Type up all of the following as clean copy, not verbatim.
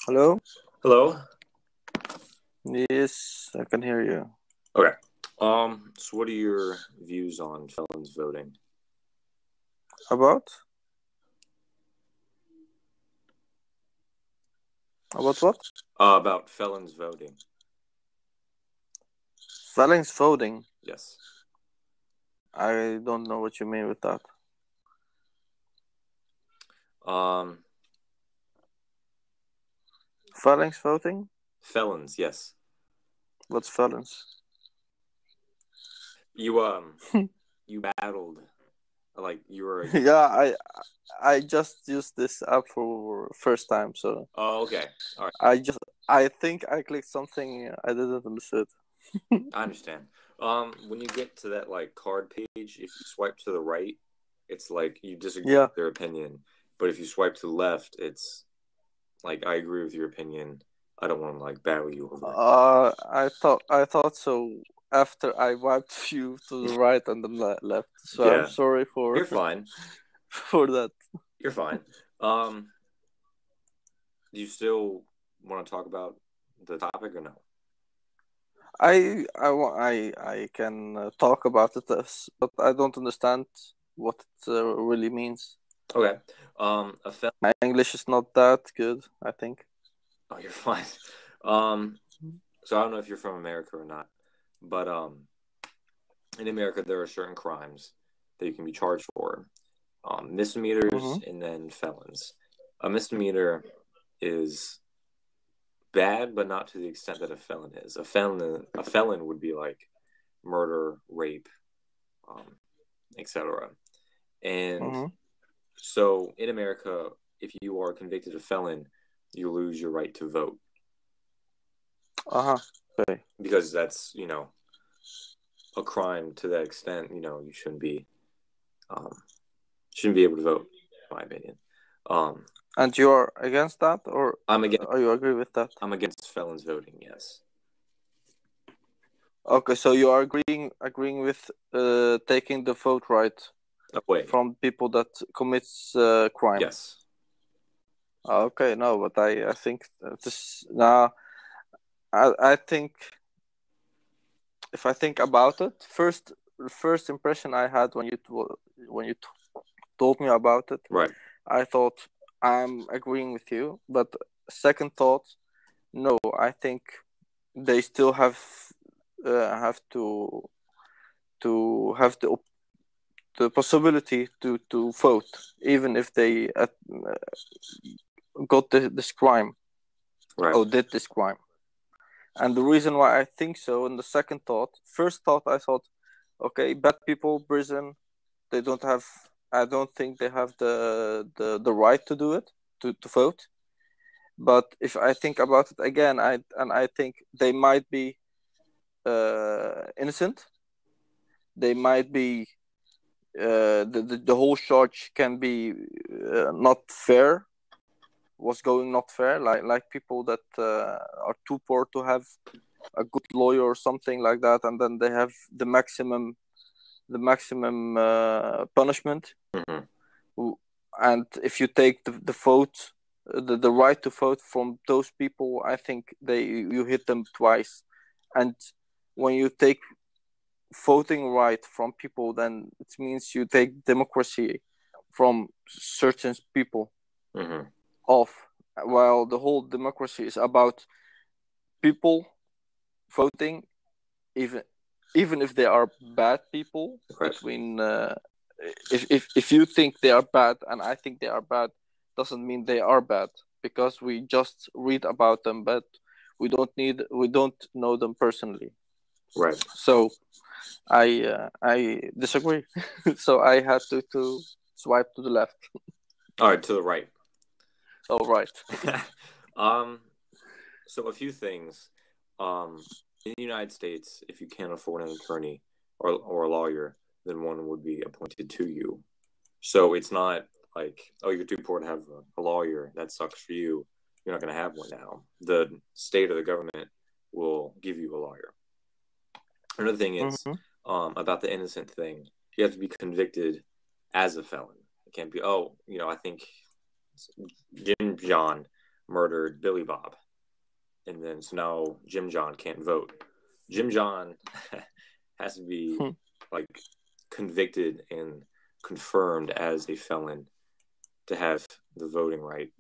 Hello? Hello? Yes, I can hear you. Okay. So what are your views on felons voting? About? About what? About felons voting. Felons voting. Yes. I don't know what you mean with that. Um, Felons voting? felons, yes. What's felons? You battled, like you were. Yeah, I just used this app for first time, so Oh, okay. All right. I think I clicked something I didn't understand. I understand. When you get to that like card page, if you swipe to the right, it's like you disagree Yeah. with their opinion. But if you swipe to the left, it's like I agree with your opinion. I don't want to like battle you over it. I thought so after I wiped you to the right and then left. So I'm Yeah. sorry You're fine. for that. You're fine. Do you still want to talk about the topic or no? I can talk about it, but I don't understand what it really means. Okay. My English is not that good, I think. Oh, you're fine. So I don't know if you're from America or not, but in America there are certain crimes that you can be charged for, misdemeanors and then felons. A misdemeanor is bad, but not to the extent that a felon is. A felon would be like murder, rape, etc. And so in America, if you are convicted of felon, you lose your right to vote. Okay. Because that's, a crime to that extent, you shouldn't be able to vote, in my opinion. And you are against that, or are you agree with that? I'm against felons voting, yes. Okay, so you are agreeing with taking the vote right away from people that commits crime. Yes. Okay, no, but I think this now. I think if I think about it, the first impression I had when you told me about it, right, I thought I'm agreeing with you. But second thought, no, I think they still have to have the possibility to vote, even if they got this crime, right, or did this crime. And the reason why I think so, in the second thought, first thought I thought, okay, bad people, prison, they don't have. I don't think they have the right to do it, to vote. But if I think about it again, I think they might be innocent. They might be the whole charge can be not fair. Was going not fair, like people that are too poor to have a good lawyer or something like that, and then they have the maximum punishment. And if you take the vote, the right to vote from those people, I think you hit them twice. And when you take voting right from people, then it means you take democracy from certain people off, while the whole democracy is about people voting, even if they are bad people. right. Between if you think they are bad and I think they are bad, doesn't mean they are bad, because we just read about them, but we don't know them personally. Right. So I disagree. So I had to swipe to the left. All right, to the right. Oh, right. So a few things. In the United States, if you can't afford an attorney or a lawyer, then one would be appointed to you. So it's not like, oh, you're too poor to have a lawyer. That sucks for you. You're not going to have one now. The state or the government will give you a lawyer. Another thing is about the innocent thing. You have to be convicted as a felon. It can't be, I think Jim John murdered Billy Bob. And then so now Jim John can't vote. Jim John has to be like convicted and confirmed as a felon to have the voting right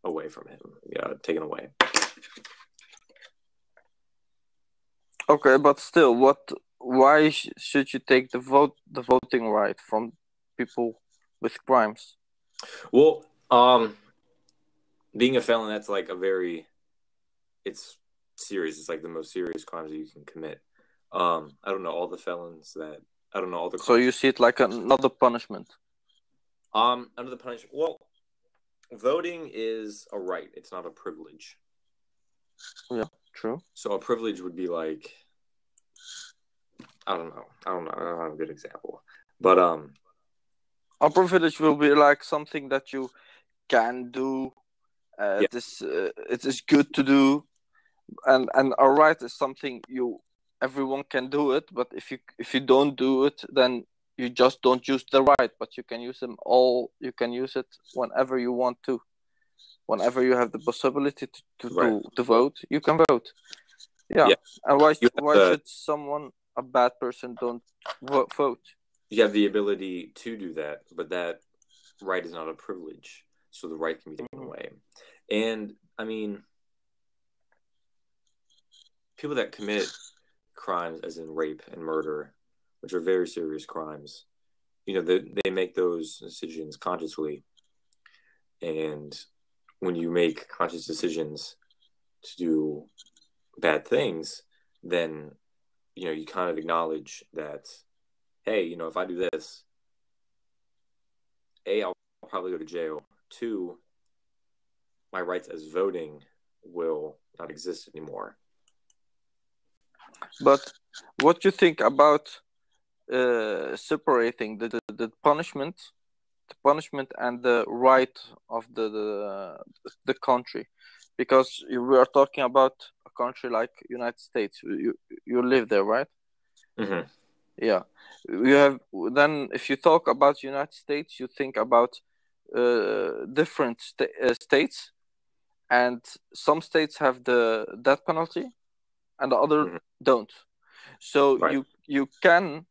away from him. Yeah, taken away. Okay, but still, why should you take the voting right from people with crimes? Well, being a felon, that's like it's serious. It's like the most serious crimes that you can commit. I don't know all the felons I don't know all the crimes. So you see it like another punishment. Under the punishment. Well, voting is a right. It's not a privilege. Yeah, true. So a privilege would be like, I don't know. I don't have a good example. But a privilege will be like something that you can do. Yeah. It is good to do, and a right is something everyone can do it. But if you don't do it, then you just don't use the right. But you can use them all. You can use it whenever you want to. Whenever you have the possibility to vote, you can vote. Yeah. And why should a bad person don't vote? You have the ability to do that, but that right is not a privilege. So the right can be taken away. And I mean, people that commit crimes as in rape and murder, which are very serious crimes, they make those decisions consciously. And when you make conscious decisions to do bad things, then, you kind of acknowledge that, hey, if I do this, A, I'll probably go to jail. 2, my rights as voting will not exist anymore. But what do you think about separating the punishment and the right of the country? Because we are talking about a country like United States. You live there, right? Mm-hmm. Yeah. Then if you talk about United States, you think about different states, and some states have the death penalty and the other don't. So you can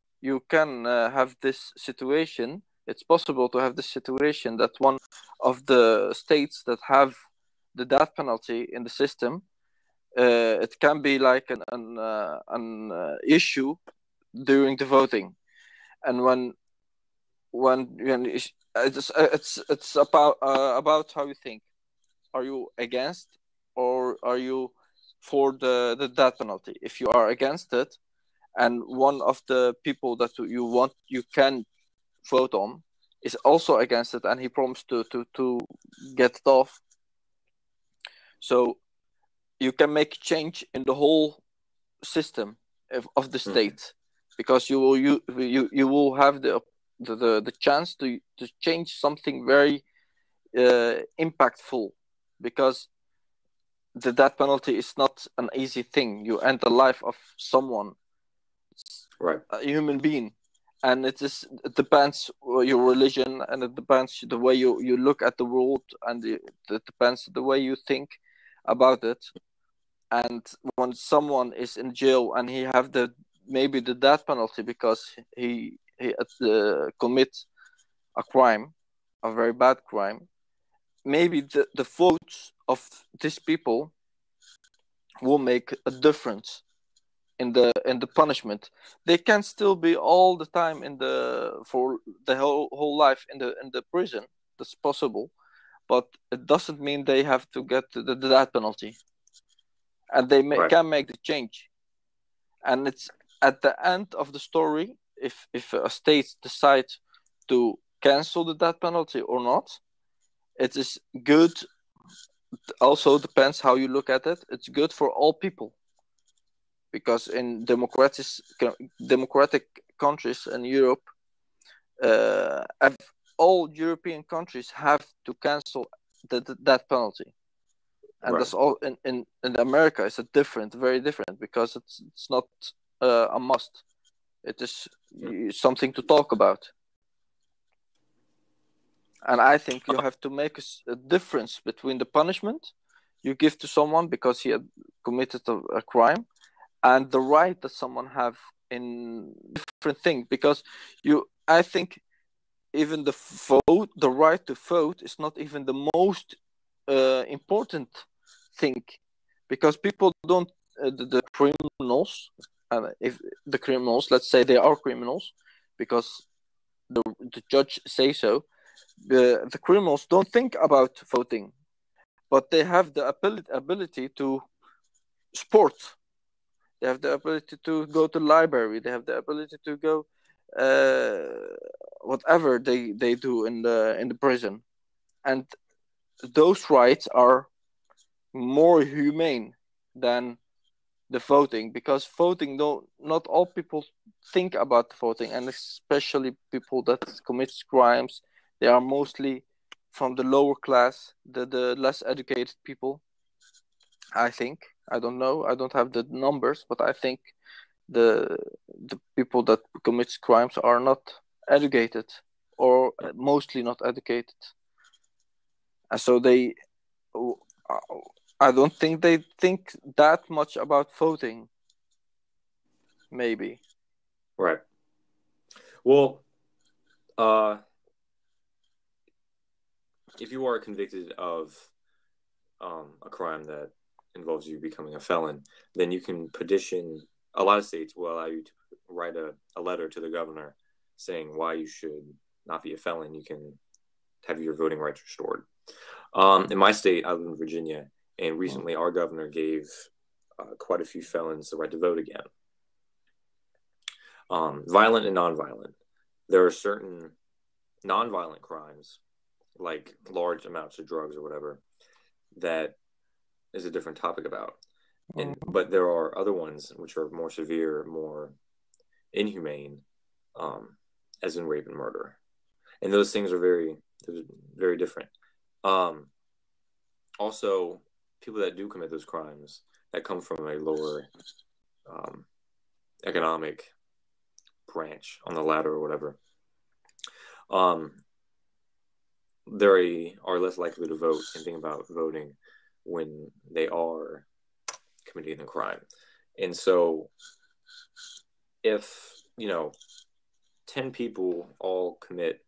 have this situation. It's possible to have this situation that one of the states that have the death penalty in the system, it can be like an issue during the voting, and when it's about how you think. Are you against or are you for the death penalty? If you are against it, and one of the people that you can vote on is also against it, and he promised to get it off, so you can make change in the whole system of the state, because you will have the chance to change something very impactful, because the death penalty is not an easy thing. You end the life of someone, right, a human being, and it depends your religion, and it depends the way you look at the world, and it depends the way you think about it. And when someone is in jail and he have maybe the death penalty because he commits a crime, a very bad crime, maybe the votes of these people will make a difference in the punishment. They can still be all the time for the whole life in the prison. That's possible, but it doesn't mean they have to get the death penalty, and they can make the change. And it's at the end of the story, if a state decides to cancel the death penalty or not, it is good. Also depends how you look at it. It's good for all people, because in democratic countries in Europe, all European countries have to cancel the death penalty, and that's all. In America, it's very different, because it's not a must. It is something to talk about. And I think you have to make a difference between the punishment you give to someone because he had committed a crime, and the right that someone have in different thing. Because I think even the right to vote is not even the most important thing, because people don't the criminals, and if the criminals, let's say they are criminals, because the judge say so, the criminals don't think about voting, but they have the ability to sport. They have the ability to go to library. They have the ability to go whatever they do in the prison, and those rights are more humane than the voting, because voting, not all people think about voting, and especially people that commit crimes, they are mostly from the lower class, the less educated people. I think, I don't know, I don't have the numbers, but I think the people that commit crimes are not educated, or mostly not educated, and so I don't think they think that much about voting. Maybe. Right. Well, if you are convicted of a crime that involves you becoming a felon, then you can petition. A lot of states will allow you to write a letter to the governor saying why you should not be a felon. You can have your voting rights restored. In my state, I live in Virginia, and recently our governor gave quite a few felons the right to vote again. Violent and nonviolent. There are certain nonviolent crimes, like large amounts of drugs or whatever, that is a different topic about. But there are other ones which are more severe, more inhumane, as in rape and murder. And those things are very, very different. Also, people that do commit those crimes that come from a lower economic branch on the ladder or whatever, they are less likely to vote and think about voting when they are committing a crime. And so if 10 people all commit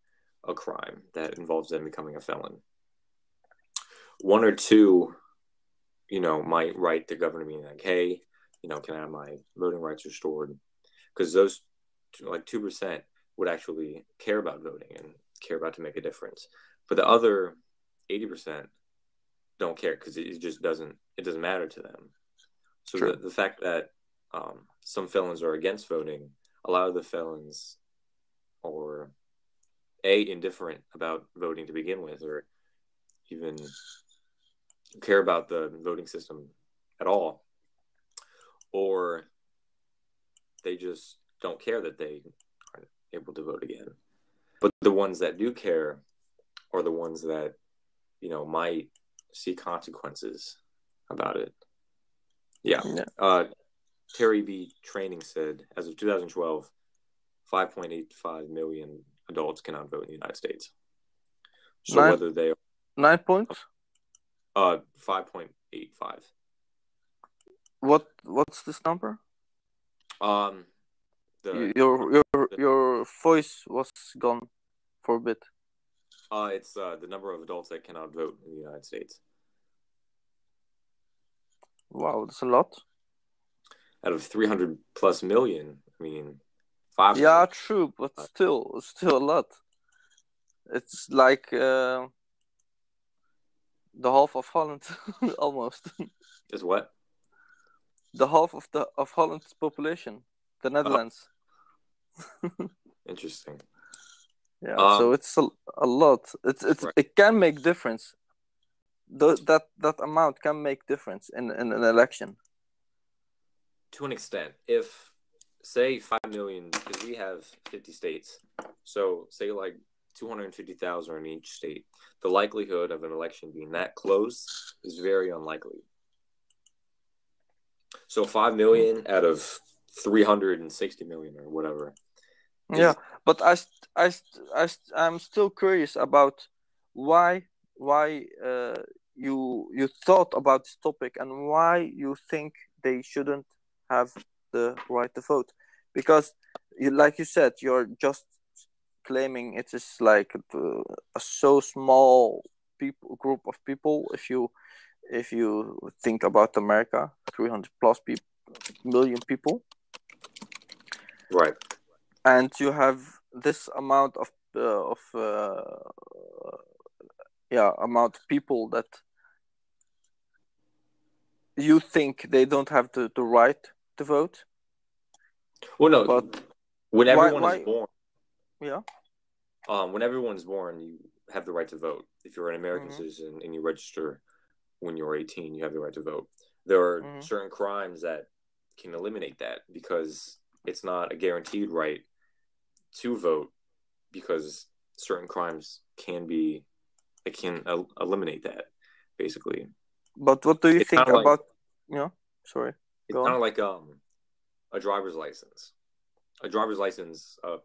a crime that involves them becoming a felon, one or two might write the governor being like, hey, can I have my voting rights restored? Because those 2% would actually care about voting and care about to make a difference. But the other 80% don't care because it doesn't matter to them. So the fact that some felons are against voting, a lot of the felons are indifferent about voting to begin with, or even care about the voting system at all, or they just don't care that they aren't able to vote again. But the ones that do care are the ones that might see consequences about it. Yeah. Terry B. Training said, as of 2012, 5.85 million adults cannot vote in the United States. So whether they are 9 points? 5.85. What's this number? Your voice was gone for a bit. It's the number of adults that cannot vote in the United States. Wow, that's a lot. Out of 300 plus million, I mean, 5. Yeah, true, but still a lot. It's like the half of Holland, almost. Is what? The half of Holland's population, the Netherlands. Interesting. Yeah, so it's a lot. It can make difference. That amount can make difference in an election. To an extent, if say 5 million, because we have 50 states, so say like 250,000 in each state, the likelihood of an election being that close is very unlikely. So 5 million out of 360 million or whatever. Yeah, but I'm still curious about why you thought about this topic and why you think they shouldn't have the right to vote, because like you said, you're just claiming it is like a so small group of people. If you think about America, 300 plus million people, Right. and you have this amount of amount of people that you think they don't have the right to vote. Well, no. But When why everyone is born, yeah when everyone is born, you have the right to vote. If you're an American mm-hmm. citizen and you register when you're 18, you have the right to vote. There are Mm-hmm. certain crimes that can eliminate that, because it's not a guaranteed right to vote, because certain crimes can eliminate that, basically. But what do you It's think kind of like about sorry, it's go kind on. of like a driver's license. A driver's license, a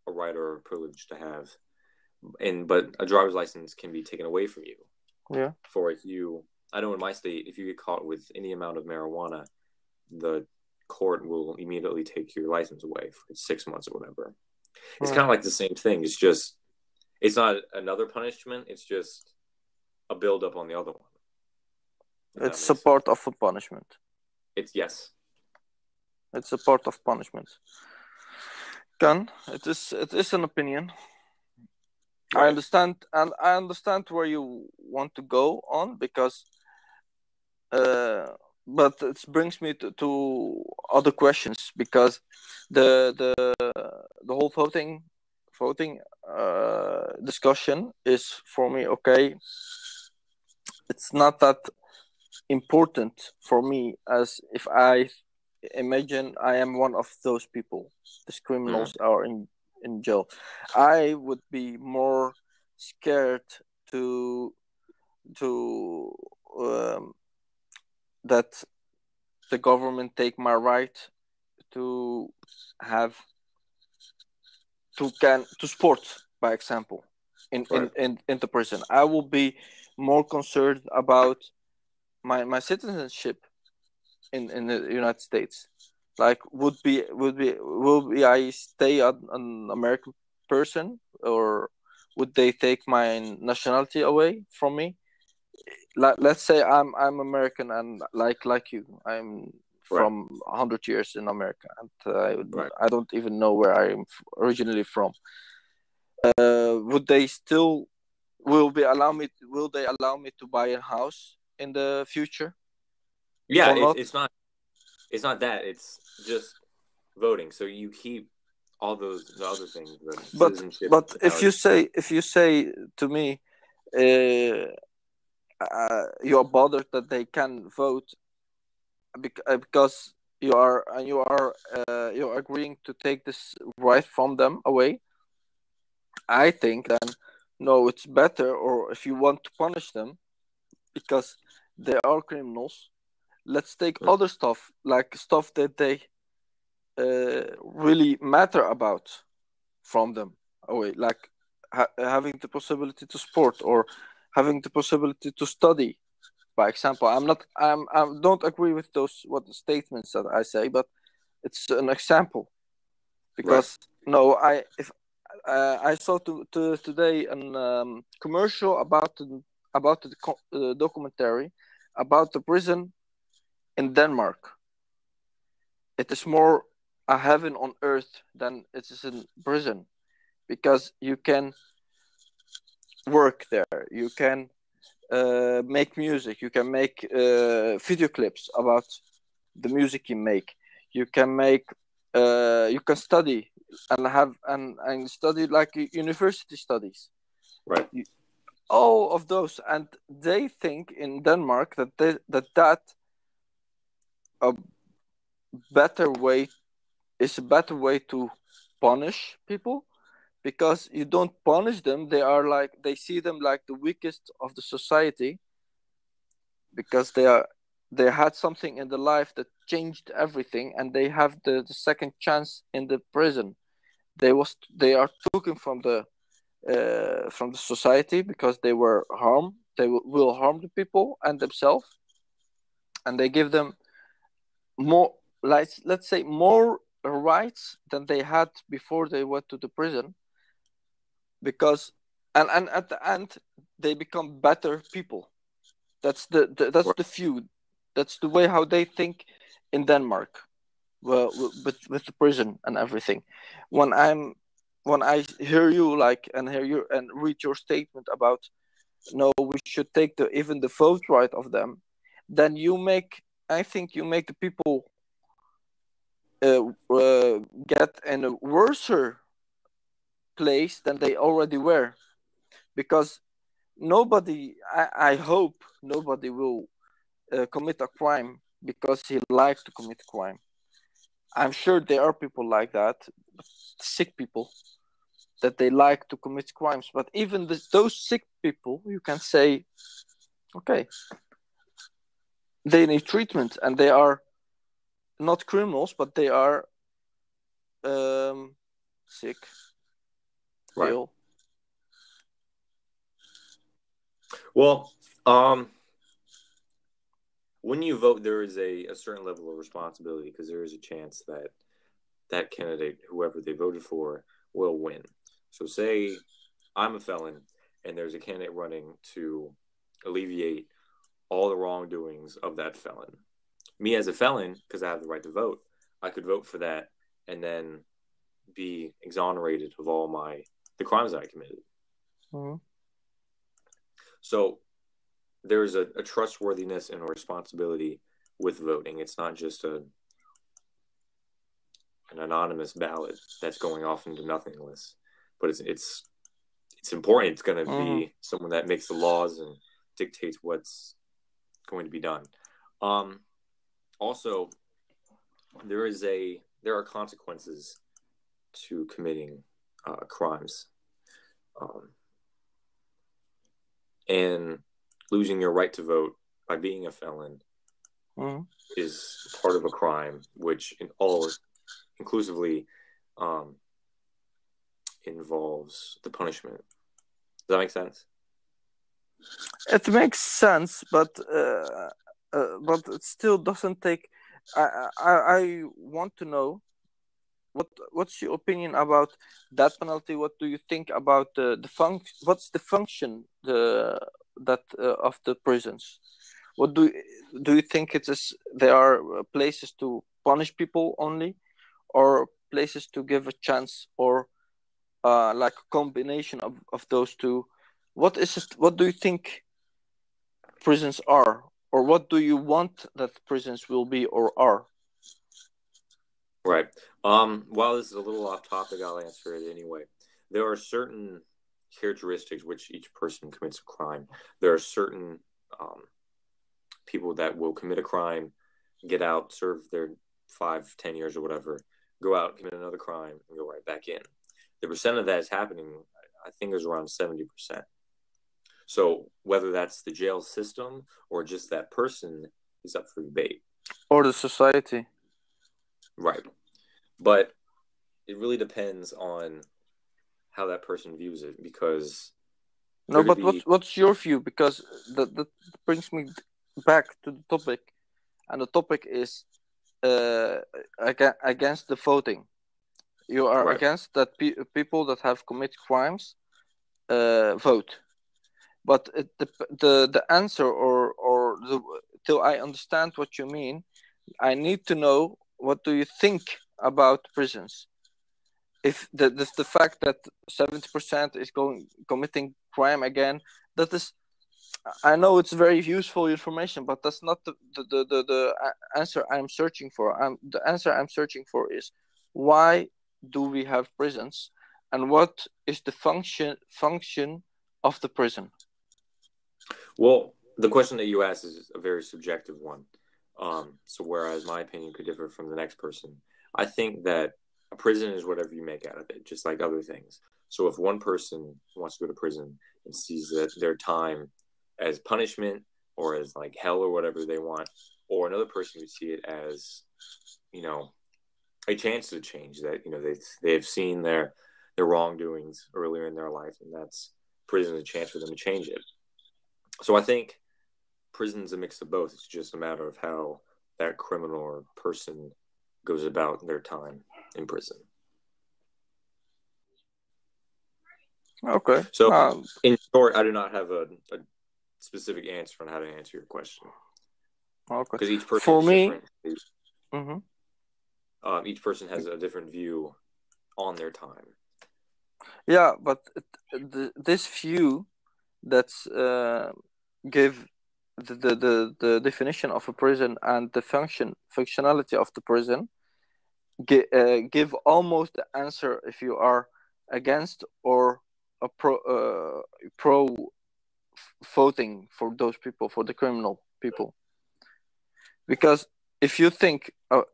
right or a privilege to have, but a driver's license can be taken away from you. Yeah. For you, I know in my state, if you get caught with any amount of marijuana, the court will immediately take your license away for 6 months or whatever. It's kind of like the same thing. It's not another punishment. It's just a build up on the other one. It's a part of a punishment. Yes. It's a part of punishment. It is an opinion. Right. I understand where you want to go on, because but it brings me to other questions, because the whole voting discussion is, for me, okay, it's not that important for me, as if I imagine I am one of those people, these criminals are in jail. I would be more scared to that the government take my right to have to sport, by example, in the prison. I will be more concerned about my citizenship in the United States. Like, will I stay an American person, or would they take my nationality away from me? Let's say I'm American, and like you, I'm from 100 years in America, and I don't even know where I'm originally from. Would they still will they allow me to buy a house in the future? Yeah, it's not that. It's just voting. So you keep all the other things, the citizenship. But if you say to me, you're bothered that they can vote because you're agreeing to take this right from them away, I think then no, it's better. Or if you want to punish them because they are criminals, let's take other stuff, like stuff that they really matter about, from them away, like having the possibility to sport, or having the possibility to study, by example. I don't agree with those what the statements that I say, but it's an example, because no, I saw today an commercial about the documentary about the prison in Denmark. It is more a heaven on earth than it is in prison, because you can work there, you can make music, you can make video clips about the music you make, you can make you can study and study like university studies, all of those. And they think in Denmark that a better way is a better way to punish people, because you don't punish them. They see them like the weakest of the society, because they had something in their life that changed everything, and they have the second chance in the prison. They are taken from from the society because they were harmed. They will harm the people and themselves, and they give them more, like, let's say, more rights than they had before they went to the prison, because and at the end they become better people. That's Right. the feud. That's the way how they think in Denmark. Well, with the prison and everything. When I hear you, like, and hear you and read your statement about, no, we should take the even the vote right of them, then I think you make the people get in a worser place than they already were, because I hope nobody will commit a crime because he likes to commit crime. I'm sure there are people like that, sick people, that they like to commit crimes. But even those sick people, you can say, okay, they need treatment, and they are not criminals, but they are sick, Right. ill. Well, when you vote, there is a certain level of responsibility because there is a chance that that candidate, whoever they voted for, will win. So, say I'm a felon and there's a candidate running to alleviate all the wrongdoings of that felon. Me as a felon, because I have the right to vote, I could vote for that and then be exonerated of all the crimes that I committed. Mm-hmm. So there's a trustworthiness and a responsibility with voting. It's not just an anonymous ballot that's going off into nothingness, but it's important. It's going to Mm-hmm. be someone that makes the laws and dictates what's going to be done. Also, there are consequences to committing crimes, and losing your right to vote by being a felon Mm-hmm. is part of a crime, which inclusively involves the punishment. Does that make sense? It makes sense, but it still doesn't take. I want to know what's your opinion about that penalty? What do you think about the function? What's the function that of the prisons? What do you think it is? There are places to punish people only, or places to give a chance, or like a combination of those two? What is it? What do you think prisons are, or what do you want that prisons will be or are? Right. While this is a little off topic, I'll answer it anyway. There are certain characteristics which each person commits a crime. There are certain people that will commit a crime, get out, serve their 5, 10 years or whatever, go out, commit another crime, and go right back in. The percent of that is happening, I think, is around 70%. So whether that's the jail system or just that person is up for debate. Or the society? Right. But it really depends on how that person views it, because No, there could but be what's your view? Because that brings me back to the topic, and the topic is against the voting. You are right. against that people that have committed crimes vote. But the answer, or till I understand what you mean, I need to know, what do you think about prisons? If the fact that 70% is committing crime again, that is, I know it's very useful information, but that's not the answer I'm searching for. The answer I'm searching for is, why do we have prisons, and what is the function of the prison? Well, the question that you asked is a very subjective one. So whereas my opinion could differ from the next person, I think that a prison is whatever you make out of it, just like other things. So if one person wants to go to prison and sees that their time as punishment or as like hell or whatever they want, or another person would see it as, you know, a chance to change, that, they've seen their wrongdoings earlier in their life, and that's prison's a chance for them to change it. So I think prison's a mix of both. It's just a matter of how that criminal or person goes about their time in prison. Okay. So, in short, I do not have a specific answer on how to answer your question. Okay. Because each person For is me, different. Each person has a different view on their time. Yeah, but this view that's give the definition of a prison and the functionality of the prison give almost the answer if you are against or a pro voting for those people, for the criminal people. Because if you think,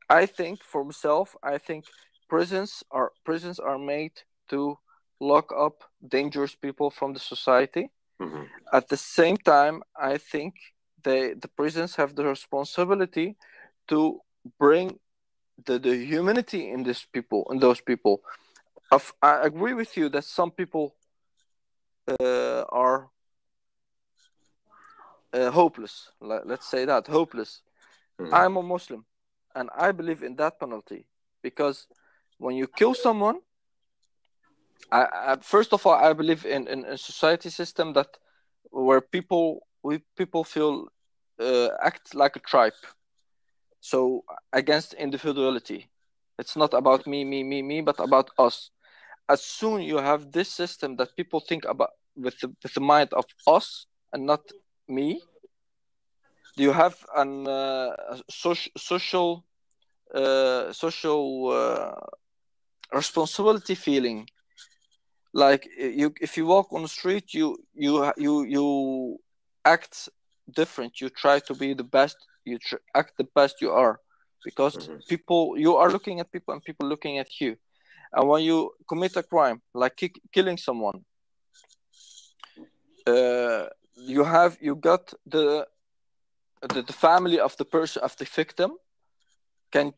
I think for myself, I think prisons are made to lock up dangerous people from the society. Mm-hmm. At the same time, I think the prisons have the responsibility to bring the humanity in those people. I agree with you that some people are hopeless. Let's say that hopeless. Mm-hmm. I'm a Muslim, and I believe in that penalty because when you kill someone, I first of all I believe in a society system that where people feel act like a tribe. So against individuality, it's not about me, but about us. As soon you have this system that people think about with the mind of us and not me, you have an social responsibility feeling. Like if you walk on the street, you act different. You try to be the best. You act the best you are, because you are looking at people and people looking at you. And when you commit a crime like killing someone, you got the family of the person, of the victim, can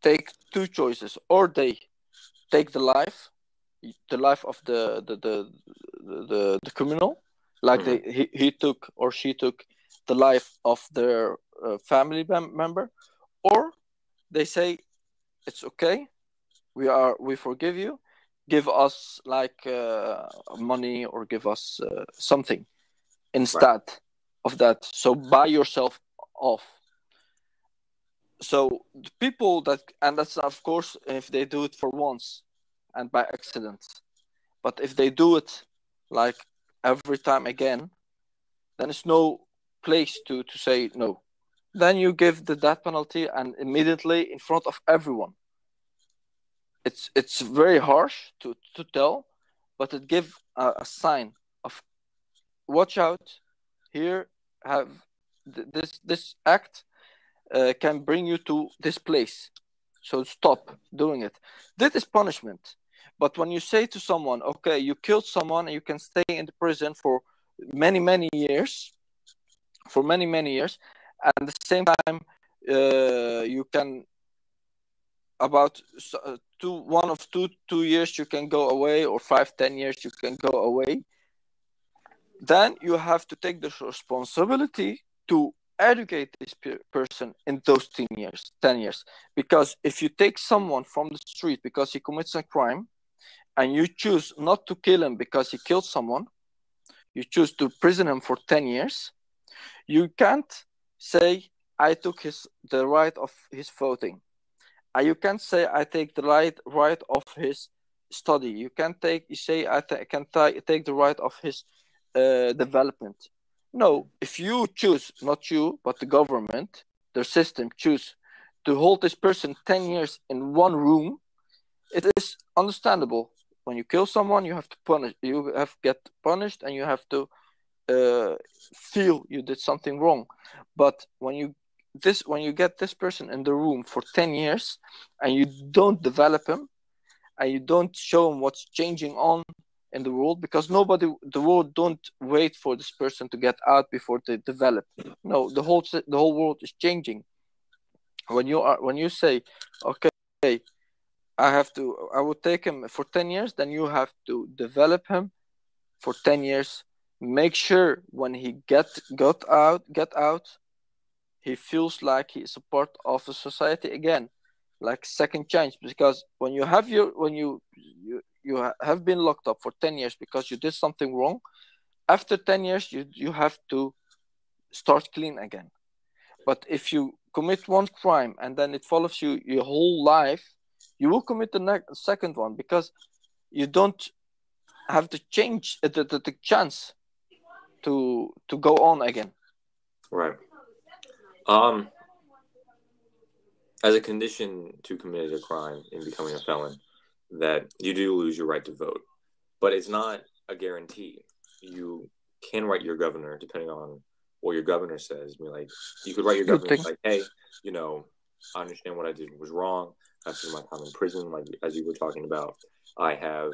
take two choices: or they take the life of the criminal, like he took or she took the life of their family member, or they say it's okay, we forgive you, give us like money, or give us something instead of that, so buy yourself off. So the people and that's of course if they do it for once and by accident. But if they do it like every time again, then it's no place to say no. Then you give the death penalty, and immediately in front of everyone. It's very harsh to tell, but it gives a sign of watch out. Here, have this act can bring you to this place, so stop doing it. That is punishment. But when you say to someone, okay, you killed someone and you can stay in the prison for many years, and at the same time, you can about 2 years you can go away, or 5-10 years you can go away. Then you have to take the responsibility to educate this person in those 10 years. Because if you take someone from the street because he commits a crime, and you choose not to kill him because he killed someone, you choose to prison him for 10 years, you can't say, I took the right of his voting. You can't say, I take the right of his study. You can't say, I can take the right of his development. No, if you choose, not you, but the government, the system choose to hold this person 10 years in one room, it is understandable. When you kill someone, you have to get punished, and you have to feel you did something wrong. But when you get this person in the room for 10 years and you don't develop him, and you don't show him what's changing on in the world, because the world don't wait for this person to get out before they develop. No, the whole world is changing. When you say, okay, I would take him for 10 years. Then you have to develop him for 10 years. Make sure when he get out, he feels like he is a part of the society again, like second chance. Because when you have have been locked up for 10 years because you did something wrong, after 10 years you have to start clean again. But if you commit one crime and then it follows you your whole life, you will commit the second one, because you don't have the change the chance to go on again. Right. As a condition to committing a crime in becoming a felon, that you do lose your right to vote, but it's not a guarantee. You can write your governor, depending on what your governor says. I mean, like, you could write your Good governor thing. like, hey, I understand what I did was wrong. I've seen my time in prison, like as you were talking about. I have